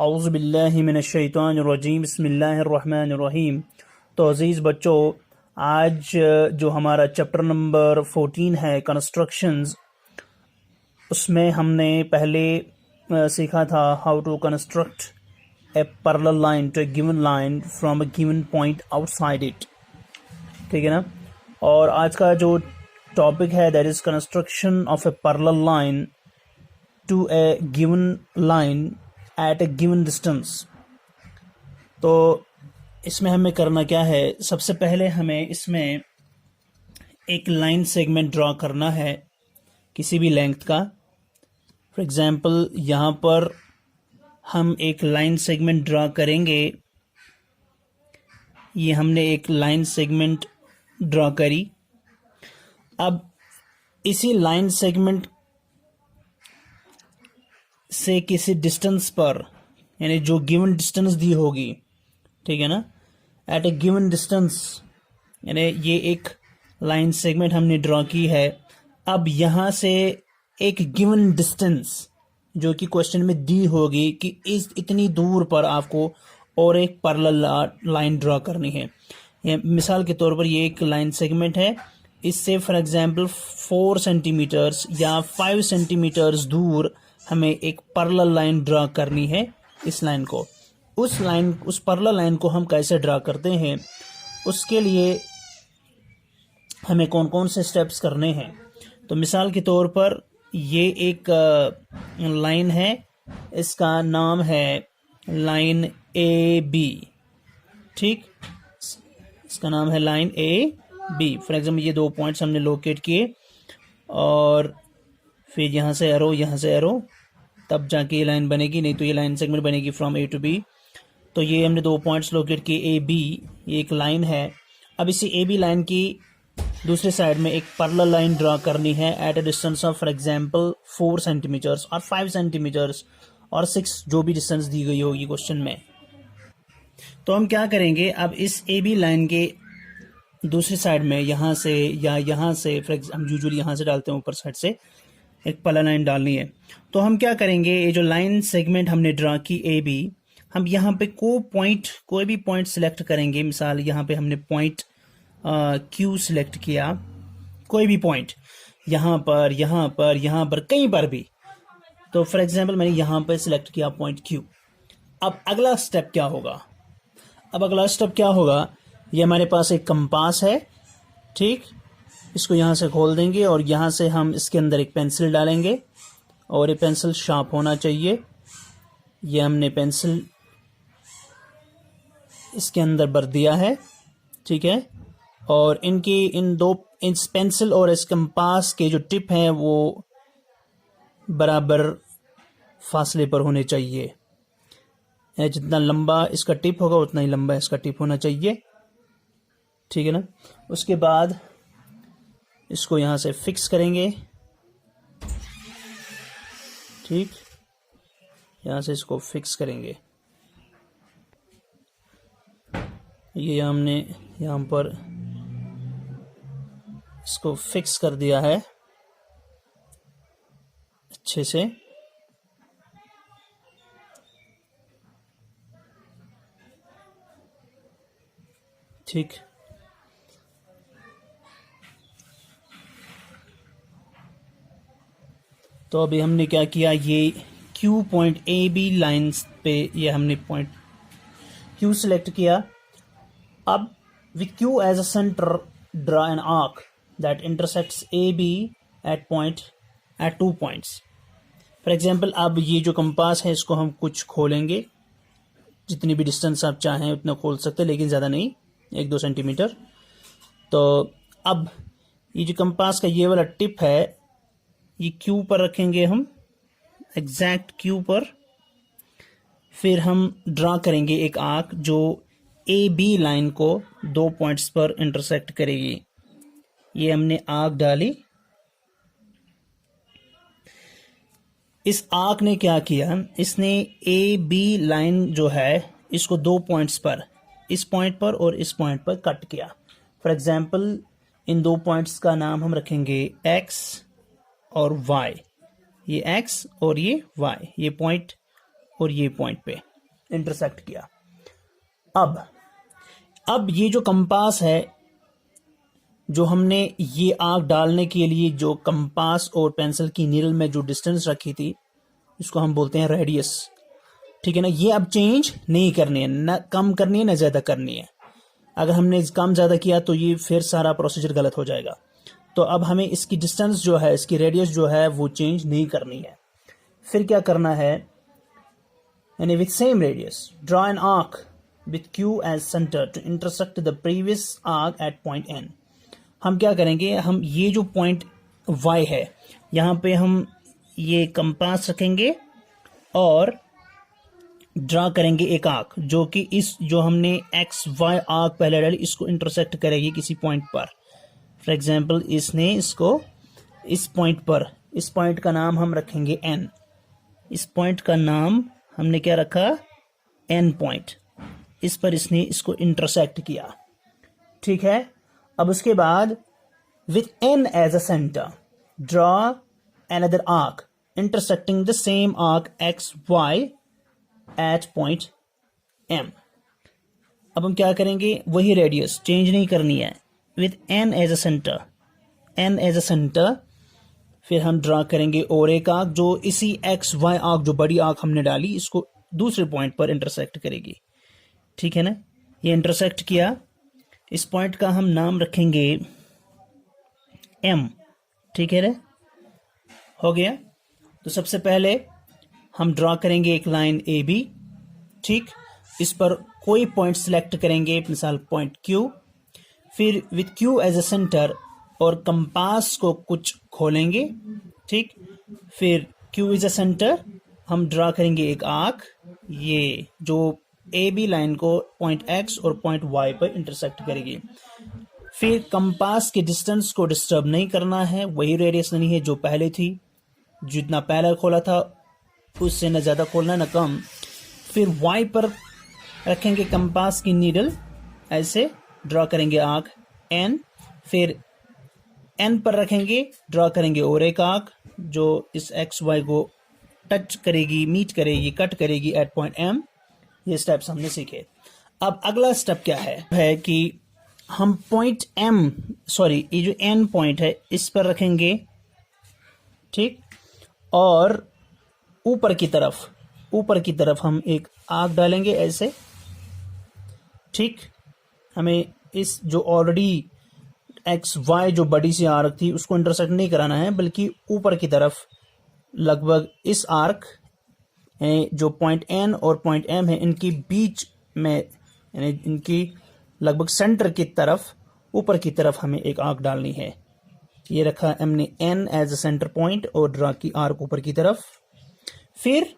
औज़ु बिल्लाहि मिनश्शैतानिर्रजीम बिस्मिल्लाहिर्रहमानिर्रहीम। तो अज़ीज़ बच्चों, आज जो हमारा चैप्टर नंबर 14 है कंस्ट्रक्शंस, उसमें हमने पहले सीखा था how to construct a parallel line to a given line from a given point outside it. ठीक है ना। और आज का जो टॉपिक है that is construction of a parallel line to a given line at a given distance. तो इसमें हमें करना क्या है, सबसे पहले हमें इसमें एक लाइन सेगमेंट ड्रॉ करना है किसी भी लेंथ का। फॉर एग्जांपल यहाँ पर हम एक लाइन सेगमेंट ड्रॉ करेंगे। ये हमने एक लाइन सेगमेंट ड्रॉ करी। अब इसी लाइन सेगमेंट से किसी डिस्टेंस पर, यानी जो गिवन डिस्टेंस दी होगी, ठीक है ना, एट ए गिवन डिस्टेंस, यानी ये एक लाइन सेगमेंट हमने ड्रॉ की है। अब यहाँ से एक गिवन डिस्टेंस जो कि क्वेश्चन में दी होगी कि इस इतनी दूर पर आपको और एक पैरेलल लाइन ड्रॉ करनी है। मिसाल के तौर पर ये एक लाइन सेगमेंट है, इससे फॉर एग्जांपल 4 सेंटीमीटर्स या 5 सेंटीमीटर्स दूर हमें एक पैरेलल लाइन ड्रॉ करनी है। इस लाइन को, उस पैरेलल लाइन को हम कैसे ड्रॉ करते हैं, उसके लिए हमें कौन कौन से स्टेप्स करने हैं। तो मिसाल के तौर पर ये एक लाइन है, इसका नाम है लाइन ए बी। ठीक, इसका नाम है line A B. For example ये 2 पॉइंट्स हमने लोकेट किए और फिर यहाँ से एरो, यहाँ से एरो, तब जाके ये लाइन बनेगी, नहीं तो ये लाइन सेगमेंट बनेगी फ्रॉम ए टू बी। तो ये हमने 2 पॉइंट्स लोकेट किए ए बी, ये एक लाइन है। अब इसी ए बी लाइन की दूसरे साइड में एक पैरेलल लाइन ड्रॉ करनी है at a distance of for example 4 centimetres और 5 सेंटीमीटर्स और 6, जो भी डिस्टेंस दी गई होगी क्वेश्चन में। तो हम क्या करेंगे, अब इस ए बी लाइन के दूसरी साइड में यहाँ से या यहाँ से, फॉर एग्जाम्पल हम यूजुअली यहाँ से डालते हैं, ऊपर साइड से एक पैरेलल लाइन डालनी है। तो हम क्या करेंगे, ये जो लाइन सेगमेंट हमने ड्रॉ की ए बी, हम यहाँ पे कोई भी पॉइंट सिलेक्ट करेंगे। मिसाल यहाँ पे हमने पॉइंट क्यू सिलेक्ट किया, कोई भी पॉइंट यहाँ पर, यहाँ पर, यहाँ पर, कहीं पर भी। तो फॉर एग्जांपल मैंने यहाँ पे सिलेक्ट किया पॉइंट क्यू। अब अगला स्टेप क्या होगा, ये हमारे पास एक कंपास है। ठीक, इसको यहाँ से खोल देंगे और यहाँ से हम इसके अंदर एक पेंसिल डालेंगे और ये पेंसिल शार्प होना चाहिए। ये हमने पेंसिल इसके अंदर भर दिया है। ठीक है, और इस पेंसिल और इस कंपास के जो टिप हैं वो बराबर फासले पर होने चाहिए। जितना लंबा इसका टिप होगा उतना ही लंबा इसका टिप होना चाहिए। ठीक है ना। उसके बाद इसको यहाँ से फिक्स करेंगे। ठीक, यहाँ से इसको फिक्स करेंगे। ये हमने यहाँ पर इसको फिक्स कर दिया है अच्छे से। ठीक, तो अभी हमने क्या किया, ये Q point A B lines पे ये हमने पॉइंट क्यू सिलेक्ट किया। अब with Q as a center, draw an arc that intersects AB at 2 points. For example, अब ये जो कंपास है इसको हम कुछ खोलेंगे, जितनी भी डिस्टेंस आप चाहें उतना खोल सकते हैं, लेकिन ज़्यादा नहीं, 1-2 सेंटीमीटर। तो अब ये जो कंपास का ये वाला टिप है, ये Q पर रखेंगे हम, एग्जैक्ट Q पर। फिर हम ड्रा करेंगे एक आर्क जो ए बी लाइन को 2 पॉइंट्स पर इंटरसेक्ट करेगी। ये हमने आर्क डाली। इस आर्क ने क्या किया, इसने ए बी लाइन जो है इसको 2 पॉइंट्स पर, इस पॉइंट पर और इस पॉइंट पर कट किया। फॉर एग्जांपल इन 2 पॉइंट्स का नाम हम रखेंगे एक्स और वाई। ये एक्स और ये वाई, ये पॉइंट और ये पॉइंट पे। इंटरसेक्ट किया। अब ये जो कंपास है, जो हमने ये आर्क डालने के लिए जो कंपास और पेंसिल की नीडल में जो डिस्टेंस रखी थी, इसको हम बोलते हैं रेडियस। ठीक है ना, ये अब चेंज नहीं करनी है, ना कम करनी है ना ज़्यादा करनी है। अगर हमने कम ज़्यादा किया तो ये फिर सारा प्रोसीजर गलत हो जाएगा। तो अब हमें इसकी डिस्टेंस जो है, इसकी रेडियस जो है वो चेंज नहीं करनी है। फिर क्या करना है, यानी with same radius draw an arc with Q as centre to intersect the previous arc at point N। हम क्या करेंगे, हम ये जो पॉइंट Y है यहाँ पे हम ये कंपास रखेंगे और ड्रा करेंगे एक आर्क जो कि इस जो हमने XY आर्क पहले डाली इसको इंटरसेक्ट करेगी किसी पॉइंट पर। फॉर एग्जाम्पल इसने इसको इस पॉइंट पर, इस पॉइंट का नाम हम रखेंगे N। इस पॉइंट का नाम हमने क्या रखा, N पॉइंट। इस पर इसने इसको इंटरसेक्ट किया। ठीक है, अब उसके बाद with N as a centre draw another arc intersecting the same arc XY at point M। अब हम क्या करेंगे, वही रेडियस चेंज नहीं करनी है, with N as a centre फिर हम ड्रा करेंगे और एक आर्क जो इसी XY आर्क जो बड़ी आर्क हमने डाली इसको दूसरे पॉइंट पर इंटरसेक्ट करेगी। ठीक है ना, ये इंटरसेक्ट किया, इस पॉइंट का हम नाम रखेंगे M। ठीक है ना, हो गया। तो सबसे पहले हम ड्रॉ करेंगे एक लाइन AB। ठीक, इस पर कोई पॉइंट सिलेक्ट करेंगे, मिसाल पॉइंट Q। फिर with Q as a centre और कंपास को कुछ खोलेंगे। ठीक, फिर Q इज अ सेंटर हम ड्रा करेंगे एक आर्क, ये जो AB लाइन को पॉइंट X और पॉइंट Y पर इंटरसेक्ट करेगी। फिर कंपास के डिस्टेंस को डिस्टर्ब नहीं करना है, वही रेडियस नहीं है जो पहले थी, जितना पहले खोला था उससे न ज़्यादा खोलना न कम। फिर Y पर रखेंगे कंपास की नीडल, ऐसे ड्रॉ करेंगे आर्क N। फिर N पर रखेंगे, ड्रॉ करेंगे और एक आर्क जो इस XY को टच करेगी, मीट करेगी, कट करेगी एट पॉइंट M। ये स्टेप्स हमने सीखे। अब अगला स्टेप क्या है कि हम पॉइंट ये जो N पॉइंट है इस पर रखेंगे। ठीक, और ऊपर की तरफ हम एक आर्क डालेंगे ऐसे। ठीक, हमें इस जो ऑलरेडी XY जो बड़ी सी आर्क थी उसको इंटरसेक्ट नहीं कराना है, बल्कि ऊपर की तरफ लगभग इस आर्क जो पॉइंट N और पॉइंट M है इनके बीच में, यानी इनकी लगभग सेंटर की तरफ, ऊपर की तरफ हमें एक आर्क डालनी है। ये रखा हमने N as a centre point और ड्रा की आर्क ऊपर की तरफ। फिर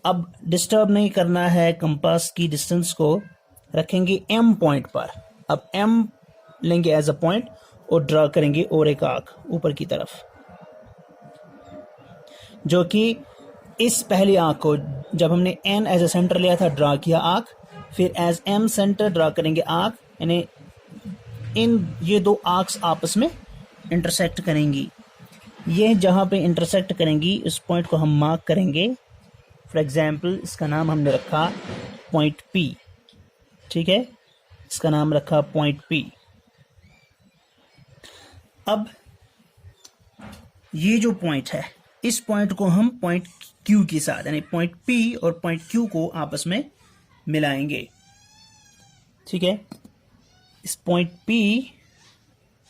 अब डिस्टर्ब नहीं करना है, कंपास की डिस्टेंस को रखेंगे M पॉइंट पर। अब M लेंगे एज अ पॉइंट और ड्रा करेंगे और एक आर्क ऊपर की तरफ, जो कि इस पहली आर्क को जब हमने N एज अ सेंटर लिया था ड्रा किया आर्क, फिर एज M सेंटर ड्रा करेंगे आर्क, यानी ये दो आर्क्स आपस में इंटरसेक्ट करेंगी। ये जहाँ पे इंटरसेक्ट करेंगी इस पॉइंट को हम मार्क करेंगे। फॉर एग्जाम्पल इसका नाम हमने रखा पॉइंट P। ठीक है, इसका नाम रखा पॉइंट P। अब ये जो पॉइंट है इस पॉइंट को हम पॉइंट Q के साथ, यानी पॉइंट P और पॉइंट Q को आपस में मिलाएंगे। ठीक है, इस पॉइंट P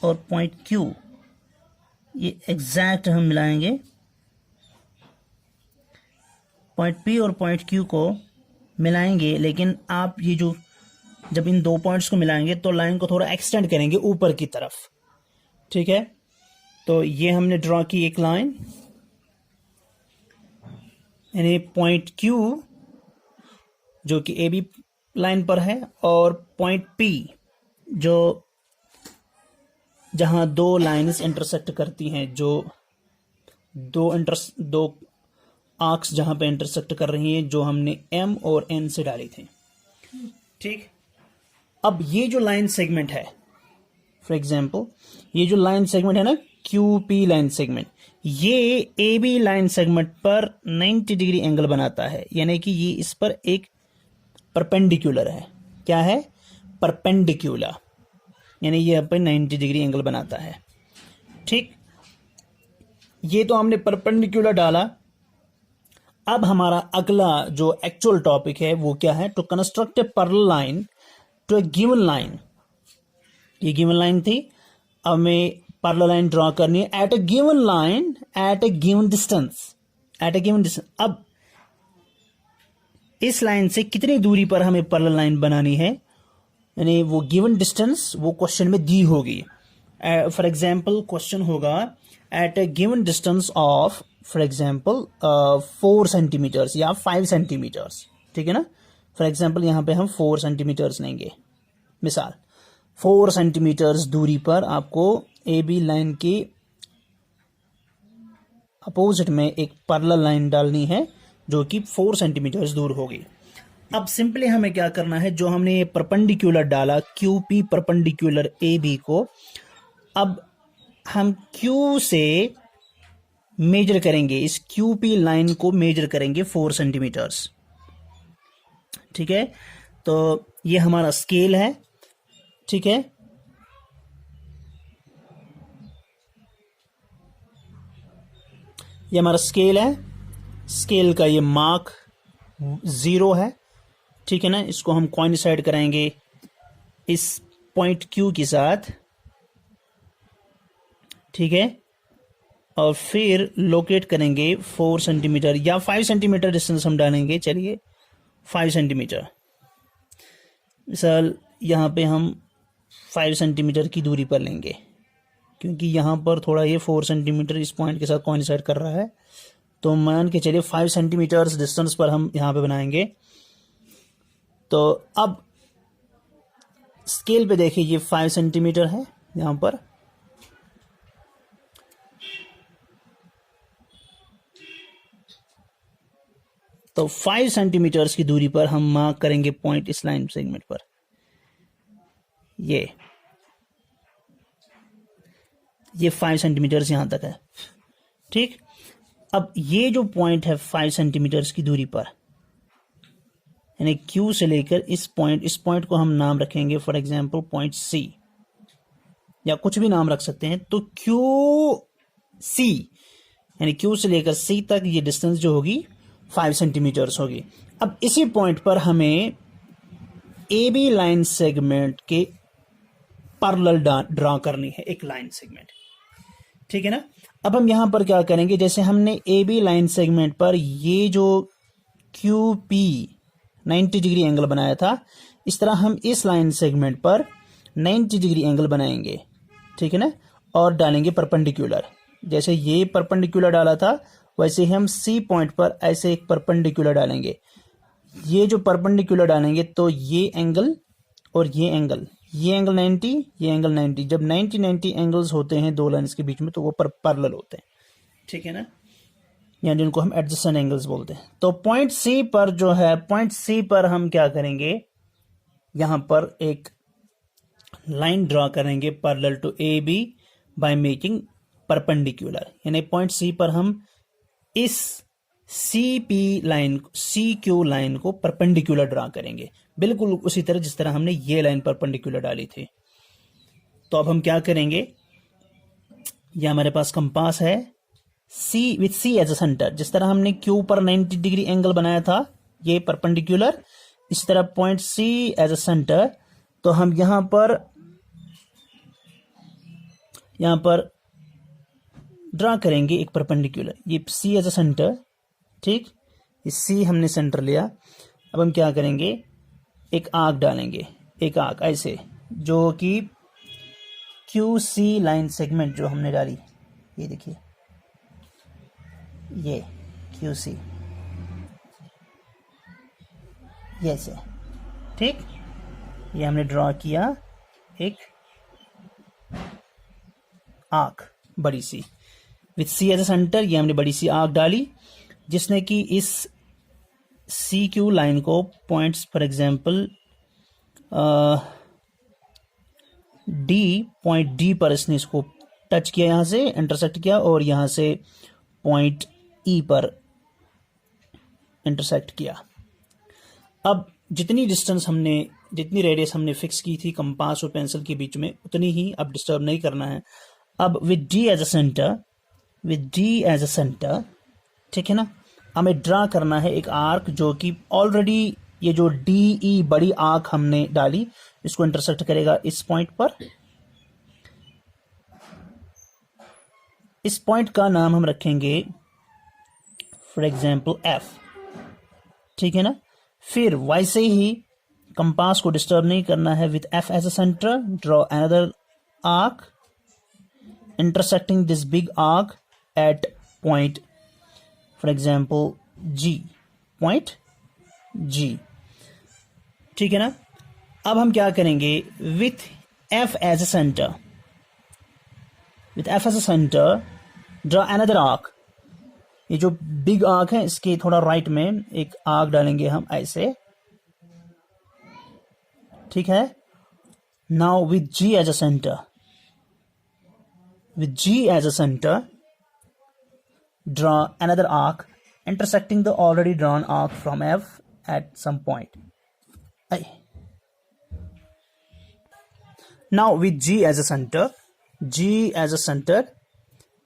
और पॉइंट Q ये एग्जैक्ट हम मिलाएंगे। पॉइंट P और पॉइंट Q को मिलाएंगे, लेकिन आप ये जो जब इन दो पॉइंट्स को मिलाएंगे तो लाइन को थोड़ा एक्सटेंड करेंगे ऊपर की तरफ। ठीक है, तो ये हमने ड्रॉ की एक लाइन, यानी पॉइंट Q जो कि AB लाइन पर है और पॉइंट P जो जहां दो लाइंस इंटरसेक्ट करती हैं, जो दो आर्क्स जहां पे इंटरसेक्ट कर रही हैं, जो हमने M और N से डाली थी। ठीक, अब ये जो लाइन सेगमेंट है, फॉर एग्जाम्पल ये जो लाइन सेगमेंट है ना क्यू पी लाइन सेगमेंट, ये ए बी लाइन सेगमेंट पर 90 डिग्री एंगल बनाता है, यानी कि ये इस पर एक परपेंडिकुलर है। क्या है? परपेंडिकुलर, यानी ये यहाँ पर 90 डिग्री एंगल बनाता है। ठीक, ये तो हमने परपेंडिकुलर डाला। अब हमारा अगला जो एक्चुअल टॉपिक है वो क्या है? To construct a parallel line to a given line. ये गिवन लाइन थी, अब हमें पैरेलल लाइन ड्रॉ करनी है at a given line at a given distance, at a given distance. अब इस लाइन से कितनी दूरी पर हमें पैरेलल लाइन बनानी है, यानी वो गिवन डिस्टेंस वो क्वेश्चन में दी होगी। फॉर एग्जाम्पल क्वेश्चन होगा at a given distance of for example 4 centimetres या 5 सेंटीमीटर्स। ठीक है ना? फॉर एग्जाम्पल यहाँ पे हम 4 सेंटीमीटर्स लेंगे, मिसाल 4 सेंटीमीटर्स दूरी पर आपको ए बी लाइन की अपोजिट में एक पैरेलल लाइन डालनी है जो कि 4 सेंटीमीटर्स दूर होगी। अब सिंपली हमें क्या करना है, जो हमने परपेंडिकुलर डाला Q P perpendicular A B को, अब हम क्यू से मेजर करेंगे, इस क्यू पी लाइन को मेजर करेंगे 4 सेंटीमीटर्स। ठीक है, तो ये हमारा स्केल है। ठीक है, ये हमारा स्केल है, स्केल का ये मार्क 0 है। ठीक है ना, इसको हम कोइंसाइड कराएंगे इस पॉइंट क्यू के साथ। ठीक है, और फिर लोकेट करेंगे 4 सेंटीमीटर या 5 सेंटीमीटर डिस्टेंस हम डालेंगे। चलिए 5 सेंटीमीटर, मिसाल यहाँ पे हम 5 सेंटीमीटर की दूरी पर लेंगे, क्योंकि यहाँ पर थोड़ा ये 4 सेंटीमीटर इस पॉइंट के साथ कोइंसाइड कर रहा है, तो मान के चलिए 5 सेंटीमीटर डिस्टेंस पर हम यहाँ पे बनाएंगे। तो अब स्केल पे देखिए ये 5 सेंटीमीटर है यहाँ पर, तो 5 सेंटीमीटर्स की दूरी पर हम मार्क करेंगे पॉइंट इस लाइन सेगमेंट पर। ये 5 सेंटीमीटर्स यहां तक है। ठीक, अब ये जो पॉइंट है 5 सेंटीमीटर्स की दूरी पर, यानी क्यू से लेकर इस पॉइंट को हम नाम रखेंगे फॉर एग्जांपल पॉइंट सी, या कुछ भी नाम रख सकते हैं। तो क्यू सी, यानी क्यू से लेकर सी तक ये डिस्टेंस जो होगी 5 सेंटीमीटर्स होगी। अब इसी पॉइंट पर हमें ए बी लाइन सेगमेंट के पैरेलल ड्रॉ करनी है, एक लाइन सेगमेंट। ठीक है ना? अब हम यहां पर क्या करेंगे, जैसे हमने ए बी लाइन सेगमेंट पर ये जो क्यू पी 90 डिग्री एंगल बनाया था, इस तरह हम इस लाइन सेगमेंट पर 90 डिग्री एंगल बनाएंगे। ठीक है ना? और डालेंगे परपेंडिकुलर, जैसे ये परपेंडिकुलर डाला था वैसे ही हम सी पॉइंट पर ऐसे एक परपेंडिकुलर डालेंगे। ये जो परपेंडिकुलर डालेंगे तो ये एंगल और ये एंगल 90, ये एंगल 90, जब 90 एंगल्स होते हैं दो लाइन्स के बीच में तो वो पैरेलल होते हैं। ठीक है ना? यानी जिनको हम एडजेसेंट एंगल्स बोलते हैं। तो पॉइंट सी पर जो है, पॉइंट सी पर हम क्या करेंगे, यहां पर एक लाइन ड्रॉ करेंगे parallel to A B by making perpendicular, यानी पॉइंट सी पर हम इस C P line, C Q line को परपेंडिकुलर ड्रॉ करेंगे, बिल्कुल उसी तरह जिस तरह हमने ये लाइन परपेंडिकुलर डाली थी। तो अब हम क्या करेंगे, ये हमारे पास कंपास है, C with C as a centre, जिस तरह हमने क्यू पर 90 डिग्री एंगल बनाया था ये परपेंडिकुलर, इस तरह point C as a centre. तो हम यहां पर ड्रा करेंगे एक परपेंडिकुलर, ये सी एज अ सेंटर। ठीक, इस सी हमने सेंटर लिया। अब हम क्या करेंगे, एक आर्क डालेंगे, एक आर्क ऐसे, जो कि क्यू सी लाइन सेगमेंट जो हमने डाली, ये देखिए ये क्यू सी, ये से। ठीक, ये हमने ड्रॉ किया एक आर्क बड़ी C with C as a centre, ये हमने बड़ी सी आर्क डाली जिसने कि इस सी क्यू लाइन को points for example D, point D पर इसने इसको टच किया, यहाँ से इंटरसेक्ट किया और यहाँ से पॉइंट ई पर इंटरसेक्ट किया। अब जितनी रेडियस हमने फिक्स की थी कंपास और पेंसिल के बीच में, उतनी ही अब डिस्टर्ब नहीं करना है। अब with D as a centre, ठीक है ना, हमें ड्रा करना है एक आर्क जो कि ऑलरेडी ये जो डी ई बड़ी आर्क हमने डाली इसको इंटरसेक्ट करेगा इस पॉइंट पर। इस पॉइंट का नाम हम रखेंगे फॉर एग्जाम्पल एफ, ठीक है ना। फिर वैसे ही कंपास को डिस्टर्ब नहीं करना है। With F as a centre draw another arc intersecting this big arc at point, for example G, point G, ठीक है ना। अब हम क्या करेंगे, with F as a center draw another arc। ये जो बिग आर्क है इसके थोड़ा राइट में एक आर्क डालेंगे हम ऐसे, ठीक है। Now with G as a center draw another arc intersecting the already drawn arc from F at some point। now with G as a center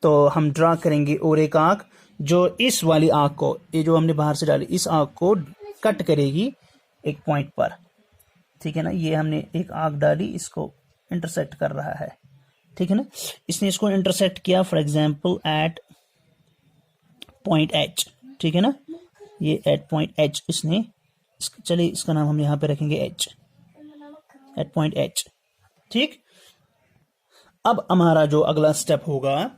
तो हम ड्रा करेंगे और एक आर्क जो इस वाली आर्क को, ये जो हमने बाहर से डाली इस आर्क को कट करेगी एक पॉइंट पर, ठीक है ना। ये हमने एक आर्क डाली, इसको इंटरसेक्ट कर रहा है, ठीक है ना। इसने इसको इंटरसेक्ट किया for example at point H, ठीक है ना। ये एट पॉइंट एच इसने, चलिए इसका नाम हम यहाँ पे रखेंगे एच, एट पॉइंट एच, ठीक। अब हमारा जो अगला स्टेप होगा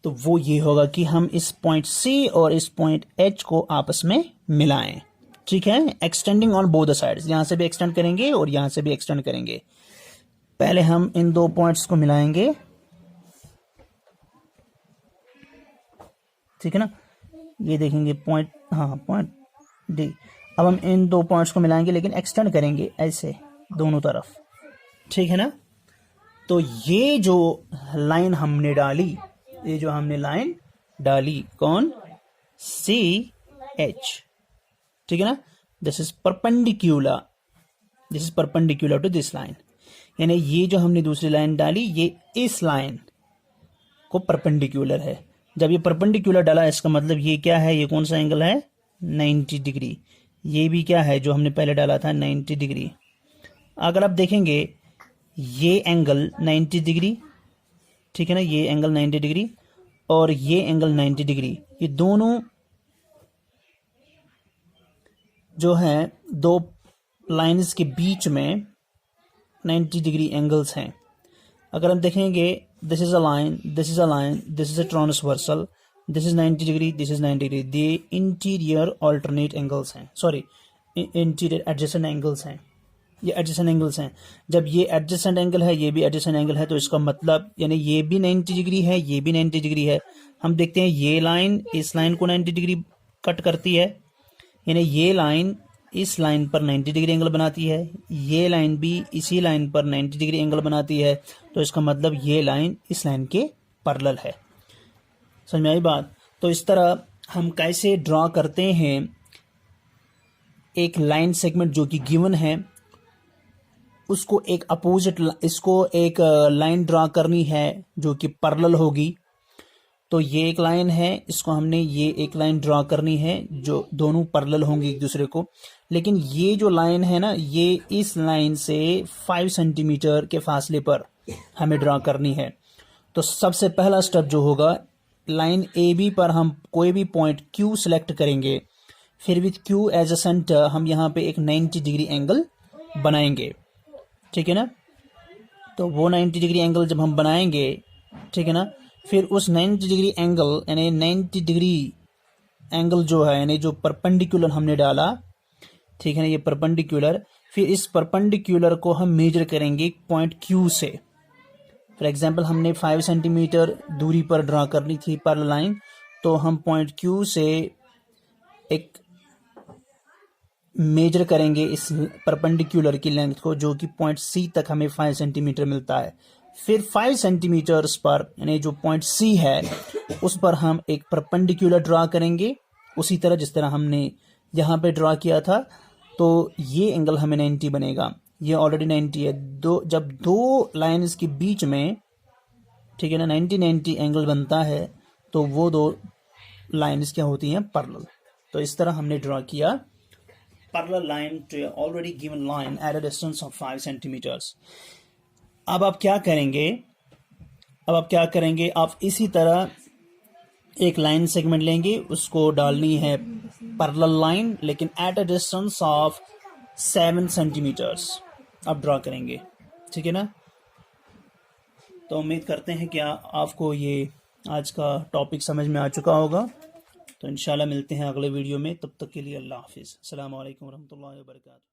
तो वो ये होगा कि हम इस पॉइंट सी और इस पॉइंट एच को आपस में मिलाएं, ठीक है। Extending on both the sides, यहां से भी एक्सटेंड करेंगे और यहां से भी एक्सटेंड करेंगे। पहले हम इन दो पॉइंट्स को मिलाएंगे, ठीक है ना। ये देखेंगे पॉइंट, हाँ पॉइंट डी। अब हम इन दो पॉइंट्स को मिलाएंगे लेकिन एक्सटेंड करेंगे ऐसे दोनों तरफ, ठीक है ना। तो ये जो लाइन हमने डाली, ये जो हमने लाइन डाली कौन, सी एच, ठीक है ना। This is perpendicular to this line, यानी ये जो हमने दूसरी लाइन डाली ये इस लाइन को परपेंडिकुलर है। जब ये परपेंडिकुलर डाला इसका मतलब ये क्या है, ये कौन सा एंगल है, 90 डिग्री। ये भी क्या है जो हमने पहले डाला था, 90 डिग्री। अगर आप देखेंगे ये एंगल 90 डिग्री, ठीक है ना, ये एंगल 90 डिग्री और ये एंगल 90 डिग्री, ये दोनों जो है दो लाइंस के बीच में 90 डिग्री एंगल्स हैं। अगर हम देखेंगे this is a line, this is a line, this is a transversal, this is 90 degree, this is 90 degree, ये इंटीरियर ऑल्टरनेट एंगल्स हैं, सॉरी इंटीरियर एडजेसेंट एंगल्स हैं, ये एडजेसेंट एंगल्स हैं। जब ये एडजेसेंट एंगल है, ये भी एडजेसेंट एंगल है, तो इसका मतलब यानी ये भी 90 डिग्री है, ये भी 90 डिग्री है। हम देखते हैं ये लाइन इस लाइन को 90 डिग्री कट करती है, यानी ये लाइन इस लाइन पर 90 डिग्री एंगल बनाती है, ये लाइन भी इसी लाइन पर 90 डिग्री एंगल बनाती है। तो इसका मतलब ये लाइन इस लाइन के पैरेलल है। समझ में आई बात। तो इस तरह हम कैसे ड्रॉ करते हैं एक लाइन सेगमेंट जो कि गिवन है, उसको एक अपोजिट, इसको एक लाइन ड्रॉ करनी है जो कि पैरेलल होगी। तो ये एक लाइन है, इसको हमने ये एक लाइन ड्रॉ करनी है जो दोनों पैरेलल होंगे एक दूसरे को। लेकिन ये जो लाइन है ना, ये इस लाइन से 5 सेंटीमीटर के फासले पर हमें ड्रॉ करनी है। तो सबसे पहला स्टेप जो होगा, लाइन ए बी पर हम कोई भी पॉइंट क्यू सिलेक्ट करेंगे, फिर with Q as a centre हम यहाँ पे एक 90 डिग्री एंगल बनाएंगे, ठीक है ना। तो वो 90 डिग्री एंगल जब हम बनाएंगे, ठीक है ना, फिर उस 90 डिग्री एंगल यानी 90 डिग्री एंगल जो है, यानी जो परपेंडिकुलर हमने डाला, ठीक है ना, ये परपेंडिकुलर, फिर इस परपेंडिकुलर को हम मेजर करेंगे पॉइंट क्यू से। फॉर एग्जांपल हमने 5 सेंटीमीटर दूरी पर ड्रॉ करनी थी पैरेलल लाइन, तो हम पॉइंट क्यू से एक मेजर करेंगे इस परपेंडिकुलर की लेंथ को, जो कि पॉइंट सी तक हमें 5 सेंटीमीटर मिलता है। फिर 5 सेंटीमीटर्स पर यानी जो पॉइंट सी है उस पर हम एक परपेंडिकुलर ड्रा करेंगे, उसी तरह जिस तरह हमने यहाँ पे ड्रा किया था। तो ये एंगल हमें 90 बनेगा, ये ऑलरेडी 90 है। जब दो लाइन्स के बीच में, ठीक है ना, 90 एंगल बनता है तो वो दो लाइन्स क्या होती हैं, पैरेलल। तो इस तरह हमने ड्रा किया parallel line to already given line at a distance of 5 centimetres. अब आप क्या करेंगे, आप इसी तरह एक लाइन सेगमेंट लेंगे, उसको डालनी है पैरेलल लाइन, लेकिन at a distance of 7 centimetres आप ड्रा करेंगे, ठीक है ना। तो उम्मीद करते हैं कि आपको ये आज का टॉपिक समझ में आ चुका होगा। तो इंशाल्लाह मिलते हैं अगले वीडियो में, तब तक के लिए अल्लाह हाफिज़। अस्सलाम वालेकुम रहमतुल्लाहि व बरकातहू।